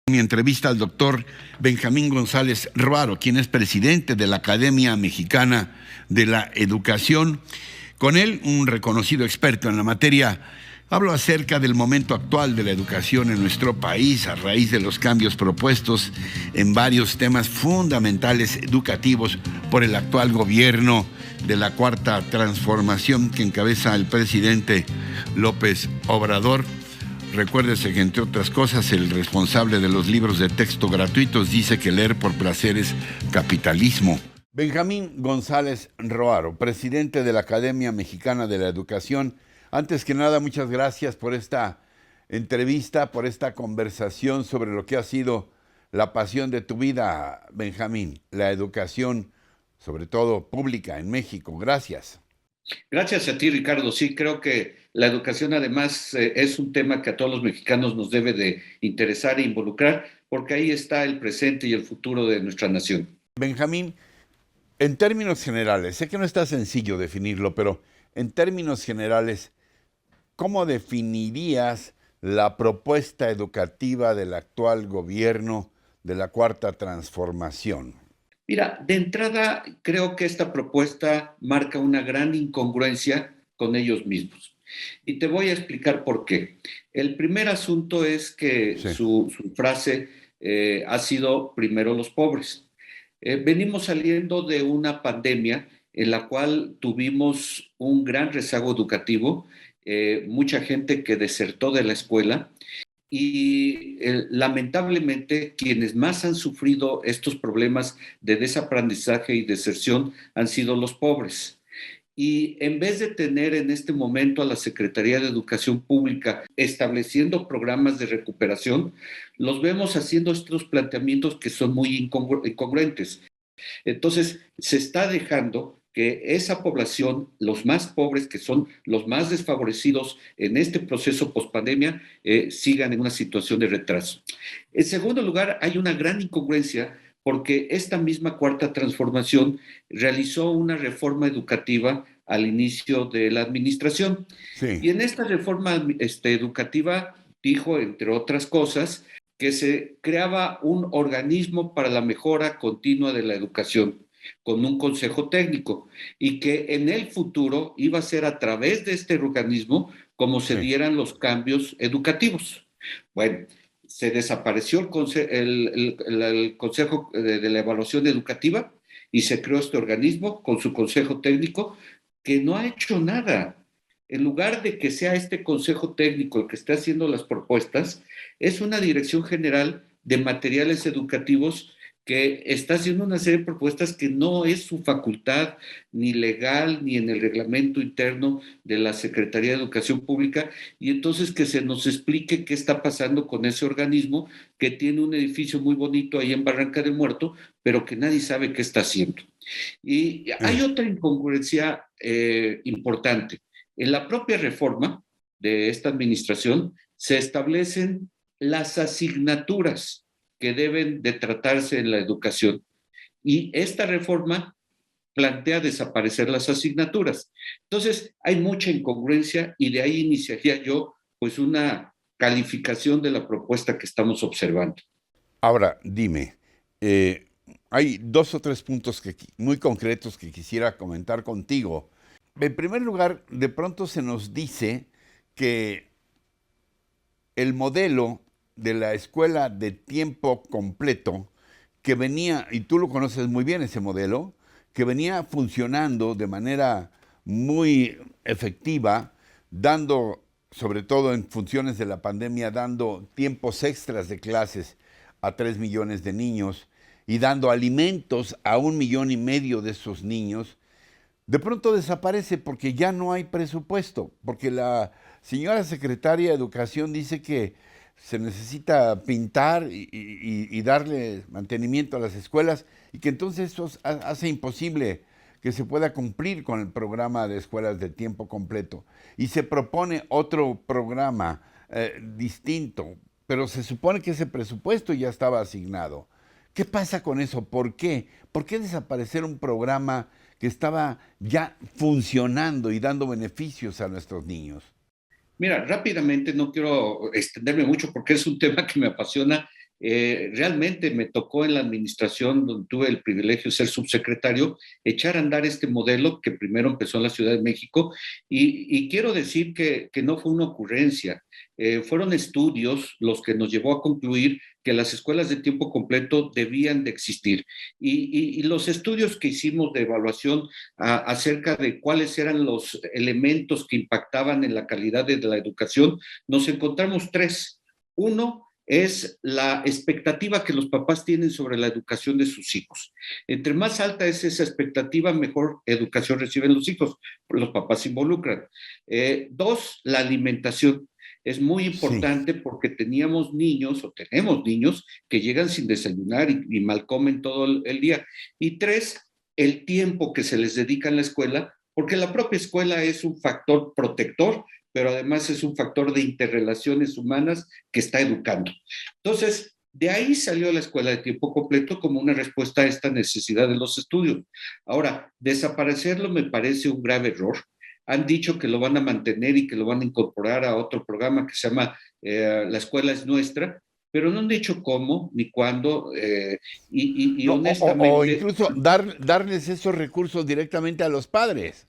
Mi entrevista al doctor Benjamín González Ruaro, quien es presidente de la Academia Mexicana de la Educación. Con él, un reconocido experto en la materia, hablo acerca del momento actual de la educación en nuestro país a raíz de los cambios propuestos en varios temas fundamentales educativos por el actual gobierno de la Cuarta Transformación que encabeza el presidente López Obrador. Recuérdese que, entre otras cosas, el responsable de los libros de texto gratuitos dice que leer por placer es capitalismo. Benjamín González Ruaro, presidente de la Academia Mexicana de la Educación. Antes que nada, muchas gracias por esta entrevista, por esta conversación sobre lo que ha sido la pasión de tu vida, Benjamín, la educación, sobre todo pública en México. Gracias. Gracias a ti, Ricardo. Sí, creo que la educación además es un tema que a todos los mexicanos nos debe de interesar e involucrar, porque ahí está el presente y el futuro de nuestra nación. Benjamín, en términos generales, sé que no está sencillo definirlo, pero en términos generales, ¿cómo definirías la propuesta educativa del actual gobierno de la Cuarta Transformación? Mira, de entrada, creo que esta propuesta marca una gran incongruencia con ellos mismos. Y te voy a explicar por qué. El primer asunto es que Sí. su frase ha sido primero los pobres. Venimos saliendo de una pandemia en la cual tuvimos un gran rezago educativo, mucha gente que desertó de la escuela y lamentablemente quienes más han sufrido estos problemas de desaprendizaje y deserción han sido los pobres. Y en vez de tener en este momento a la Secretaría de Educación Pública estableciendo programas de recuperación, los vemos haciendo estos planteamientos que son muy incongruentes. Entonces, se está dejando que esa población, los más pobres, que son los más desfavorecidos en este proceso pospandemia, sigan en una situación de retraso. En segundo lugar, hay una gran incongruencia porque esta misma Cuarta Transformación realizó una reforma educativa al inicio de la administración. Sí. Y en esta reforma educativa dijo, entre otras cosas, que se creaba un organismo para la mejora continua de la educación, con un consejo técnico, y que en el futuro iba a ser a través de este organismo como se dieran los cambios educativos. Bueno, se desapareció el Consejo de la Evaluación Educativa y se creó este organismo con su consejo técnico que no ha hecho nada. En lugar de que sea este consejo técnico el que esté haciendo las propuestas, es una dirección general de materiales educativos que está haciendo una serie de propuestas que no es su facultad ni legal ni en el reglamento interno de la Secretaría de Educación Pública, y entonces que se nos explique qué está pasando con ese organismo que tiene un edificio muy bonito ahí en Barranca del Muerto, pero que nadie sabe qué está haciendo. Y hay otra incongruencia importante. En la propia reforma de esta administración se establecen las asignaturas que deben de tratarse en la educación. Y esta reforma plantea desaparecer las asignaturas. Entonces, hay mucha incongruencia y de ahí iniciaría yo pues una calificación de la propuesta que estamos observando. Ahora, dime, hay dos o tres puntos muy concretos que quisiera comentar contigo. En primer lugar, de pronto se nos dice que el modelo de la escuela de tiempo completo, que venía, y tú lo conoces muy bien ese modelo, que venía funcionando de manera muy efectiva, dando, sobre todo en funciones de la pandemia, dando tiempos extras de clases a 3 millones de niños y dando alimentos a 1,5 millones de esos niños, de pronto desaparece porque ya no hay presupuesto, porque la señora secretaria de Educación dice que se necesita pintar y darle mantenimiento a las escuelas y que entonces eso hace imposible que se pueda cumplir con el programa de escuelas de tiempo completo. Y se propone otro programa distinto, pero se supone que ese presupuesto ya estaba asignado. ¿Qué pasa con eso? ¿Por qué? ¿Por qué desaparecer un programa que estaba ya funcionando y dando beneficios a nuestros niños? Mira, rápidamente, no quiero extenderme mucho porque es un tema que me apasiona Realmente me tocó en la administración, donde tuve el privilegio de ser subsecretario, echar a andar este modelo que primero empezó en la Ciudad de México y quiero decir que no fue una ocurrencia, fueron estudios los que nos llevó a concluir que las escuelas de tiempo completo debían de existir. Y los estudios que hicimos de evaluación acerca de cuáles eran los elementos que impactaban en la calidad de la educación, nos encontramos tres. Uno es la expectativa que los papás tienen sobre la educación de sus hijos. Entre más alta es esa expectativa, mejor educación reciben los hijos, los papás se involucran. Dos, la alimentación. Es muy Sí, importante porque teníamos niños o tenemos niños que llegan sin desayunar y mal comen todo el día. Y tres, el tiempo que se les dedica en la escuela, porque la propia escuela es un factor protector, pero además es un factor de interrelaciones humanas que está educando. Entonces, de ahí salió la escuela de tiempo completo como una respuesta a esta necesidad de los estudios. Ahora, desaparecerlo me parece un grave error. Han dicho que lo van a mantener y que lo van a incorporar a otro programa que se llama La Escuela es Nuestra, pero no han dicho cómo ni cuándo, y no, o honestamente, incluso darles esos recursos directamente a los padres.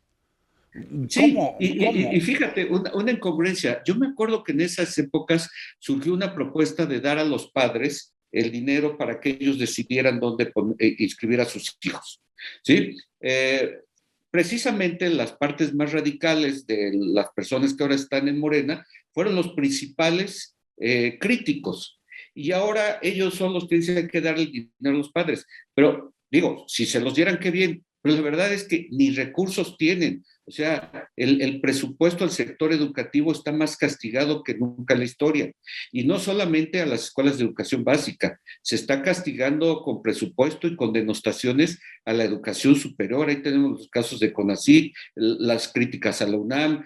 sí, ¿Cómo? ¿Cómo? y fíjate, una incongruencia. Yo me acuerdo que en esas épocas surgió una propuesta de dar a los padres el dinero para que ellos decidieran dónde inscribir a sus hijos. ¿Sí? Precisamente las partes más radicales de las personas que ahora están en Morena fueron los principales críticos. Y ahora ellos son los que dicen que darle el dinero a los padres. Pero digo, si se los dieran, qué bien. Pero la verdad es que ni recursos tienen. O sea, el presupuesto al sector educativo está más castigado que nunca en la historia. Y no solamente a las escuelas de educación básica, se está castigando con presupuesto y con denostaciones a la educación superior. Ahí tenemos los casos de CONACYT, las críticas a la UNAM,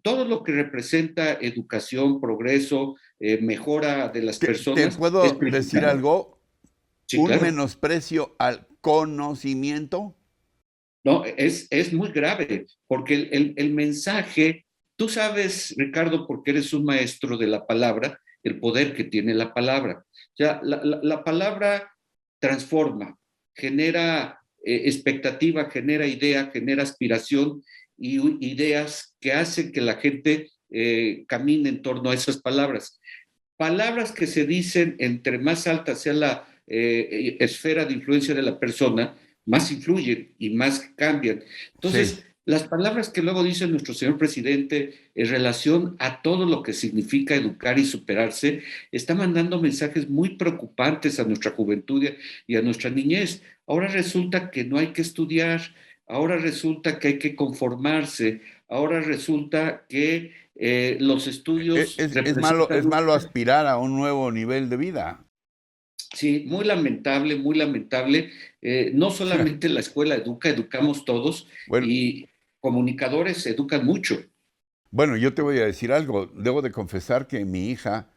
todo lo que representa educación, progreso, mejora de las ¿Te personas es puedo decir criticado. algo? Sí, Un claro. menosprecio al conocimiento. No, es muy grave, porque el mensaje, tú sabes, Ricardo, porque eres un maestro de la palabra, el poder que tiene la palabra. O sea, la palabra transforma, genera expectativa, genera idea, genera aspiración y ideas que hacen que la gente camine en torno a esas palabras. Palabras que se dicen entre más alta sea la esfera de influencia de la persona, más influyen y más cambian. Sí. Entonces, las palabras que luego dice nuestro señor presidente en relación a todo lo que significa educar y superarse, está mandando mensajes muy preocupantes a nuestra juventud y a nuestra niñez. Ahora resulta que no hay que estudiar, ahora resulta que hay que conformarse, ahora resulta que los estudios Es representan malo aspirar a un nuevo nivel de vida. sí, muy lamentable, muy lamentable. No solamente la escuela educa, educamos todos Bueno, y comunicadores educan mucho. bueno, yo te voy a decir algo. Debo de confesar que mi hija,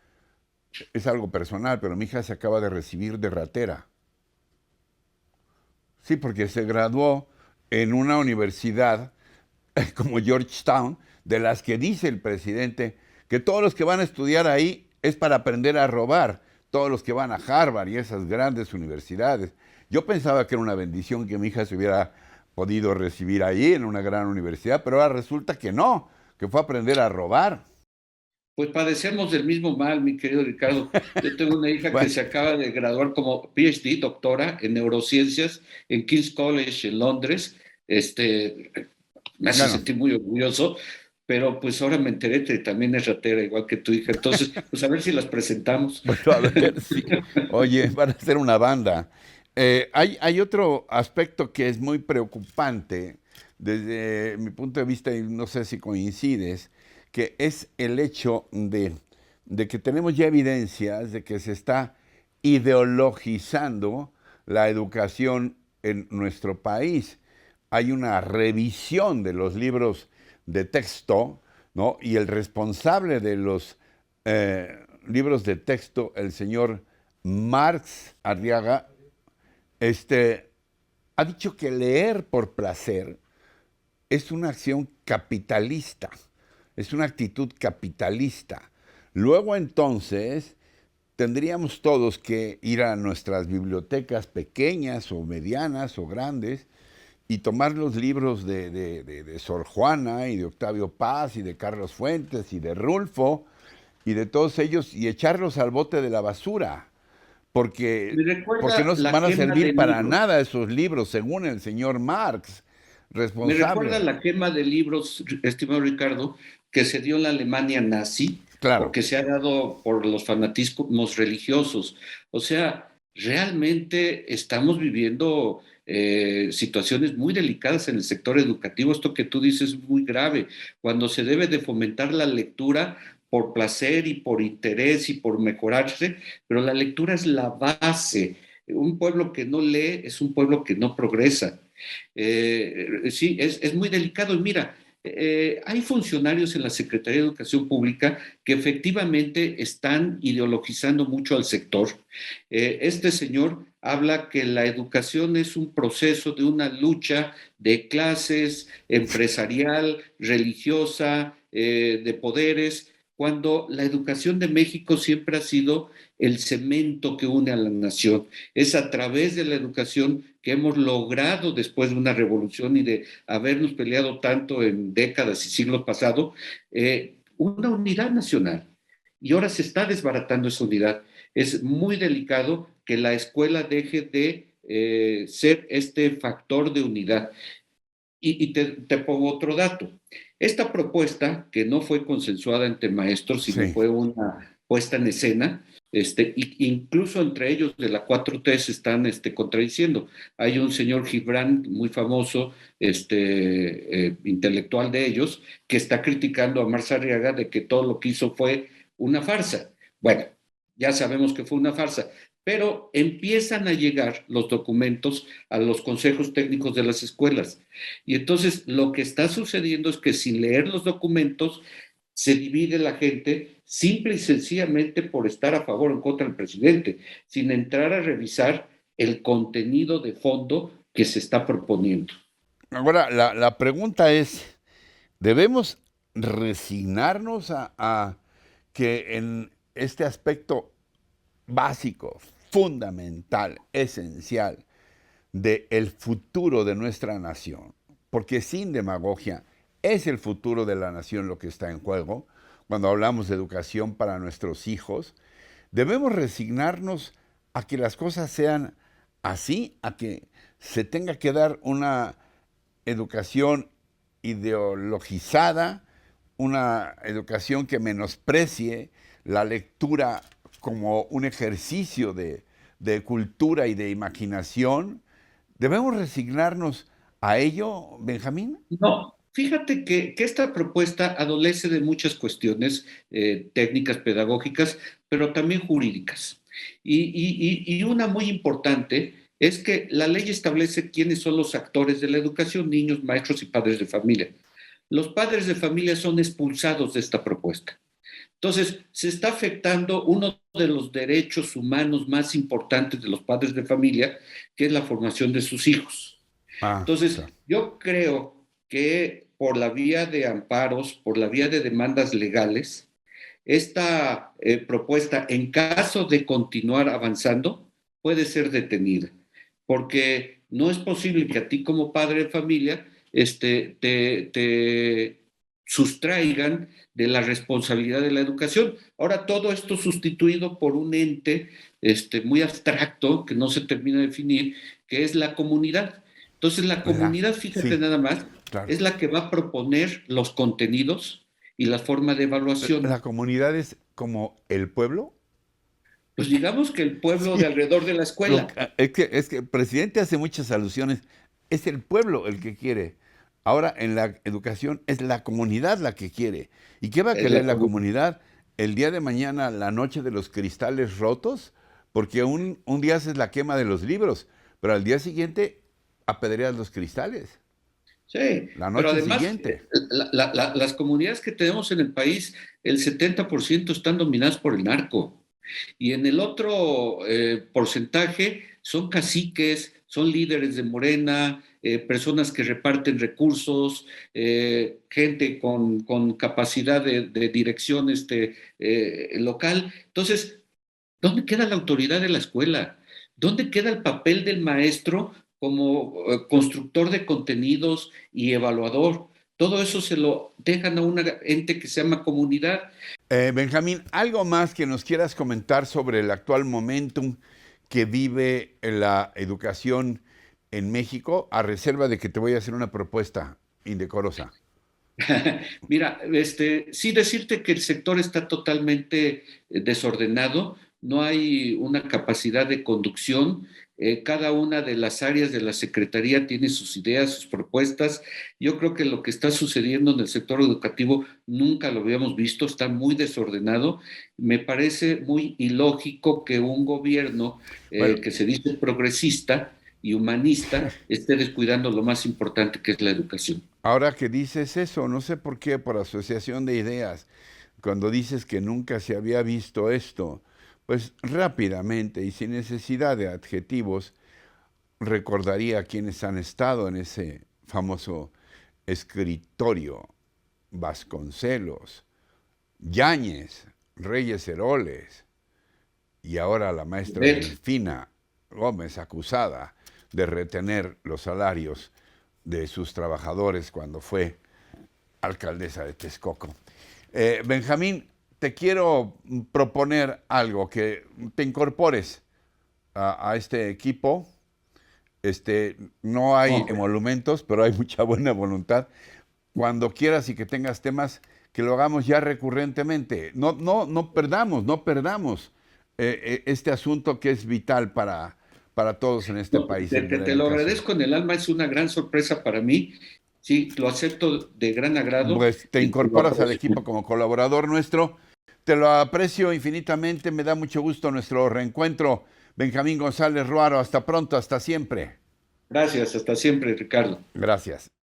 es algo personal, pero mi hija se acaba de recibir de ratera. Sí, porque se graduó en una universidad como Georgetown, de las que dice el presidente que todos los que van a estudiar ahí es para aprender a robar, todos los que van a Harvard y esas grandes universidades. Yo pensaba que era una bendición que mi hija se hubiera podido recibir ahí en una gran universidad, pero ahora resulta que no, que fue a aprender a robar. Pues padecemos del mismo mal, mi querido Ricardo. Yo tengo una hija que Bueno, se acaba de graduar como PhD, doctora en neurociencias en King's College en Londres. Me hace bueno, sentir muy orgulloso, pero pues ahora me enteré que también es ratera, igual que tu hija. Entonces, pues a ver si las presentamos. bueno, a ver si, oye, van a ser una banda. Hay otro aspecto que es muy preocupante desde mi punto de vista, y no sé si coincides, que es el hecho de que tenemos ya evidencias de que se está ideologizando la educación en nuestro país. Hay una revisión de los libros de texto, ¿no? Y el responsable de los libros de texto, el señor Marx Arriaga, este, ha dicho que leer por placer es una acción capitalista, es una actitud capitalista. Luego entonces tendríamos todos que ir a nuestras bibliotecas pequeñas o medianas o grandes y tomar los libros de Sor Juana y de Octavio Paz y de Carlos Fuentes y de Rulfo y de todos ellos y echarlos al bote de la basura, Me porque recuerda no la van a quema de servir para libros. nada esos libros, según el señor Marx, Me recuerda responsable. la quema de libros, estimado Ricardo, que se dio en la Alemania nazi o Claro, que se ha dado por los fanatismos religiosos. O sea, realmente estamos viviendo situaciones muy delicadas en el sector educativo. Esto que tú dices es muy grave, cuando se debe de fomentar la lectura por placer y por interés y por mejorarse, pero la lectura es la base. Un pueblo que no lee es un pueblo que no progresa. Sí, es muy delicado. Y mira, hay funcionarios en la Secretaría de Educación Pública que efectivamente están ideologizando mucho al sector. Este señor habla que la educación es un proceso de una lucha de clases, empresarial, religiosa, de poderes, cuando la educación de México siempre ha sido el cemento que une a la nación. Es a través de la educación que hemos logrado, después de una revolución y de habernos peleado tanto en décadas y siglos pasados, una unidad nacional. Y ahora se está desbaratando esa unidad. Es muy delicado que la escuela deje de ser este factor de unidad. Y te pongo otro dato. Esta propuesta, que no fue consensuada entre maestros, sino sí. fue una puesta en escena, incluso entre ellos de la 4T se están contradiciendo. Hay un señor Gibran muy famoso, intelectual de ellos, que está criticando a Marza Arriaga de que todo lo que hizo fue una farsa. Bueno, ya sabemos que fue una farsa, pero empiezan a llegar los documentos a los consejos técnicos de las escuelas. Y entonces lo que está sucediendo es que sin leer los documentos se divide la gente simple y sencillamente por estar a favor o en contra del presidente, sin entrar a revisar el contenido de fondo que se está proponiendo. Ahora, la pregunta es, ¿debemos resignarnos a que en este aspecto básico, fundamental, esencial del futuro de nuestra nación, porque sin demagogia es el futuro de la nación lo que está en juego cuando hablamos de educación para nuestros hijos, debemos resignarnos a que las cosas sean así, a que se tenga que dar una educación ideologizada, una educación que menosprecie la lectura como un ejercicio de cultura y de imaginación. ¿Debemos resignarnos a ello, Benjamín? No, fíjate que esta propuesta adolece de muchas cuestiones técnicas, pedagógicas, pero también jurídicas. Y una muy importante es que la ley establece quiénes son los actores de la educación, niños, maestros y padres de familia. Los padres de familia son expulsados de esta propuesta. Entonces, se está afectando uno de los derechos humanos más importantes de los padres de familia, que es la formación de sus hijos. Ah, Entonces, claro. yo creo que por la vía de amparos, por la vía de demandas legales, esta propuesta, en caso de continuar avanzando, puede ser detenida, porque no es posible que a ti como padre de familia te sustraigan de la responsabilidad de la educación. Ahora todo esto sustituido por un ente muy abstracto que no se termina de definir, que es la comunidad. Entonces la comunidad, fíjate Sí, nada más, claro. es la que va a proponer los contenidos y la forma de La evaluación. comunidad es como el pueblo. Pues digamos que el pueblo de Sí, alrededor de la escuela. es que el presidente hace muchas alusiones. Es el pueblo el que quiere. Ahora en la educación es la comunidad la que quiere. ¿Y qué va a Es querer la la comunidad. comunidad el día de mañana, la noche de los cristales rotos? Porque un día haces la quema de los libros, pero al día siguiente apedreas los cristales. Sí, La pero noche además siguiente. las comunidades que tenemos en el país, el 70% están dominadas por el narco. Y en el otro porcentaje son caciques, son líderes de Morena, personas que reparten recursos, gente con capacidad de dirección local. Entonces, ¿Dónde queda la autoridad de la escuela? ¿Dónde queda el papel del maestro como constructor de contenidos y evaluador? Todo eso se lo dejan a un ente que se llama comunidad. Benjamín, ¿algo más que nos quieras comentar sobre el actual momentum que vive la educación en México, a reserva de que te voy a hacer una propuesta indecorosa? Mira, sí decirte que el sector está totalmente desordenado, no hay una capacidad de conducción, cada una de las áreas de la Secretaría tiene sus ideas, sus propuestas. Yo creo que lo que está sucediendo en el sector educativo nunca lo habíamos visto, está muy desordenado. Me parece muy ilógico que un gobierno Bueno, que se dice progresista y humanista esté descuidando lo más importante que es la educación. ahora que dices eso, no sé por qué, por asociación de ideas, cuando dices que nunca se había visto esto, pues rápidamente y sin necesidad de adjetivos, recordaría a quienes han estado en ese famoso escritorio: Vasconcelos, Yáñez, Reyes Heroles, y ahora la maestra Bet, Delfina Gómez, acusada de retener los salarios de sus trabajadores cuando fue alcaldesa de Texcoco. Benjamín, te quiero proponer algo, que te incorpores a este equipo. No hay no, emolumentos, pero hay mucha buena voluntad. Cuando quieras y que tengas temas, que lo hagamos ya recurrentemente. No perdamos este asunto que es vital para todos en este no, país, el de la te lo educación. agradezco en el alma, es una gran sorpresa para mí. Sí, lo acepto de gran agrado Pues te y lo incorporas al aprecio equipo mucho. como colaborador nuestro. Te lo aprecio infinitamente, me da mucho gusto nuestro reencuentro. Benjamín González Ruaro, hasta pronto, hasta siempre. Gracias, hasta siempre, Ricardo. Gracias.